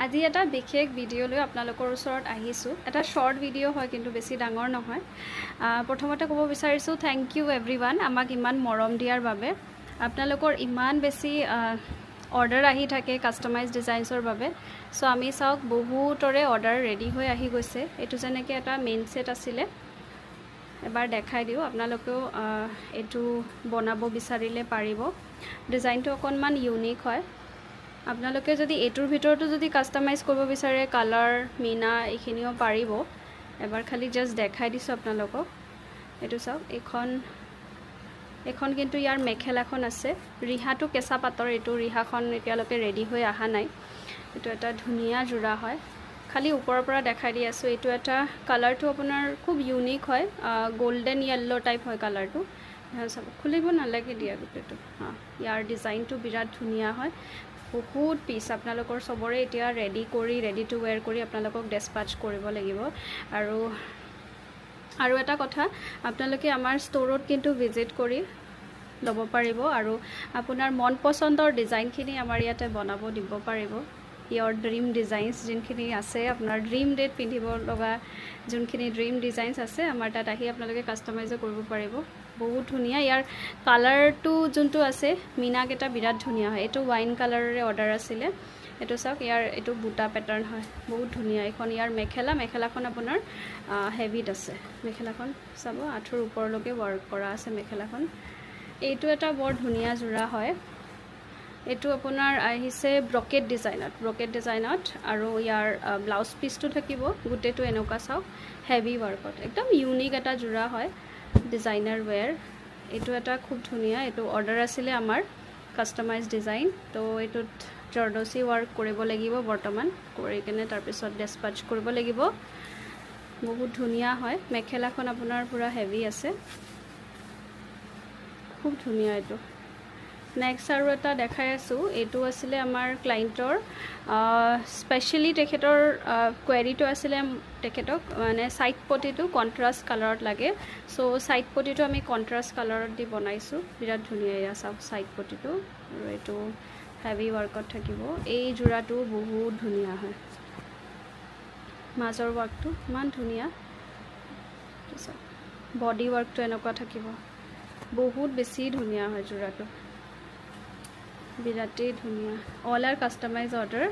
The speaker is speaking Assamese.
আজি এটা বিশেষ ভিডিঅ' লৈ আপোনালোকৰ ওচৰত আহিছোঁ। এটা শৰ্ট ভিডিঅ' হয়, কিন্তু বেছি ডাঙৰ নহয়। প্ৰথমতে ক'ব বিচাৰিছোঁ থেংক ইউ এভৰিৱান, আমাক ইমান মৰম দিয়াৰ বাবে। আপোনালোকৰ ইমান বেছি অৰ্ডাৰ আহি থাকে কাষ্টমাইজ ডিজাইনছৰ বাবে। চ' আমি চাওক, বহুতৰে অৰ্ডাৰ ৰেডি হৈ আহি গৈছে। এইটো যেনেকৈ এটা মেইন ছেট আছিলে, এবাৰ দেখাই দিওঁ। আপোনালোকেও এইটো বনাব বিচাৰিলে পাৰিব। ডিজাইনটো অকণমান ইউনিক হয়। আপোনালোকে যদি এইটোৰ ভিতৰতো যদি কাষ্টমাইজ কৰিব বিচাৰে, কালাৰ মিনা এইখিনিও পাৰিব। এবাৰ খালি জাষ্ট দেখাই দিছোঁ আপোনালোকক। এইটো চাওক, এইখন কিন্তু ইয়াৰ মেখেলাখন আছে। ৰিহাটো কেঁচা পাতৰ, এইটো ৰিহাখন এতিয়ালৈকে ৰেডি হৈ অহা নাই। এইটো এটা ধুনীয়া যোৰা হয়। খালি ওপৰৰ পৰা দেখাই দি আছোঁ। এইটো এটা কালাৰটো আপোনাৰ খুব ইউনিক হয়, গল্ডেন য়েল্ল' টাইপ হয় কালাৰটো। চাব, খুলিব নালাগে দিয়া গোটেইটো। ইয়াৰ ডিজাইনটো বিৰাট ধুনীয়া হয়। বহুত পিচ আপোনালোকৰ চবৰে এতিয়া ৰেডি টু ৱেৰ কৰি আপোনালোকক ডেছপাচ কৰিব লাগিব। আৰু এটা কথা, আপোনালোকে আমাৰ ষ্ট'ৰত কিন্তু ভিজিট কৰি ল'ব পাৰিব আৰু আপোনাৰ মন পচন্দৰ ডিজাইনখিনি আমাৰ ইয়াতে বনাব দিব পাৰিব। ইয়ৰ ড্ৰিম ডিজাইনছ যোনখিনি আছে, আপোনাৰ ড্ৰিম ডেট পিন্ধিব লগা যোনখিনি ড্ৰিম ডিজাইনছ আছে, আমাৰ তাত আহি আপোনালোকে কাষ্টমাইজো কৰিব পাৰিব। বহুত ধুনীয়া। ইয়াৰ কালাৰটো যোনটো আছে, মিনাকেইটা বিৰাট ধুনীয়া হয়। এইটো ৱাইন কালাৰৰে অৰ্ডাৰ আছিলে। এইটো চাওক, এইটো বুটা পেটাৰ্ণ হয়, বহুত ধুনীয়া। এইখন ইয়াৰ মেখেলাখন আপোনাৰ হেভিত আছে। মেখেলাখন চাব, আঁঠুৰ ওপৰলৈকে ৱৰ্ক কৰা আছে মেখেলাখন। এইটো এটা বৰ ধুনীয়া যোৰা হয়। এইটো আপোনাৰ আহিছে ব্ৰকেট ডিজাইনত আৰু ইয়াৰ ব্লাউজ পিচটো থাকিব গোটেইটো এনেকুৱা। চাওক, হেভি ৱৰ্কত একদম ইউনিক এটা যোৰা হয়, ডিজাইনাৰ ৱেৰ। এইটো এটা খুব ধুনীয়া। এইটো অৰ্ডাৰ আছিলে আমাৰ কাষ্টমাইজ ডিজাইন। তো এইটোত জৰ্দচি ৱৰ্ক কৰিব লাগিব বৰ্তমান, কৰি কিনে তাৰপিছত ডেছপাচ কৰিব লাগিব। বহুত ধুনীয়া হয়। মেখেলাখন আপোনাৰ পূৰা হেভি আছে, খুব ধুনীয়া এইটো। নেক্সট আৰু এটা দেখাই আছোঁ। এইটো আছিলে আমাৰ ক্লাইণ্টৰ, স্পেচিয়েলি তেখেতৰ কুৱেৰিটো আছিলে তেখেতক মানে ছাইড পটিটো কণ্ট্ৰাষ্ট কালাৰত লাগে। চ' ছাইড পটিটো আমি কণ্ট্ৰাষ্ট কালাৰত দি বনাইছোঁ। বিৰাট ধুনীয়া। এয়া চাওক ছাইড পটিটো, আৰু এইটো হেভি ৱৰ্কত থাকিব। এই যোৰাটো বহুত ধুনীয়া হয়, মাজৰ ৱৰ্কটো ইমান ধুনীয়া। বডি ৱৰ্কটো এনেকুৱা থাকিব, বহুত বেছি ধুনীয়া হয় যোৰাটো, বিৰাটেই ধুনীয়া। All are customise order.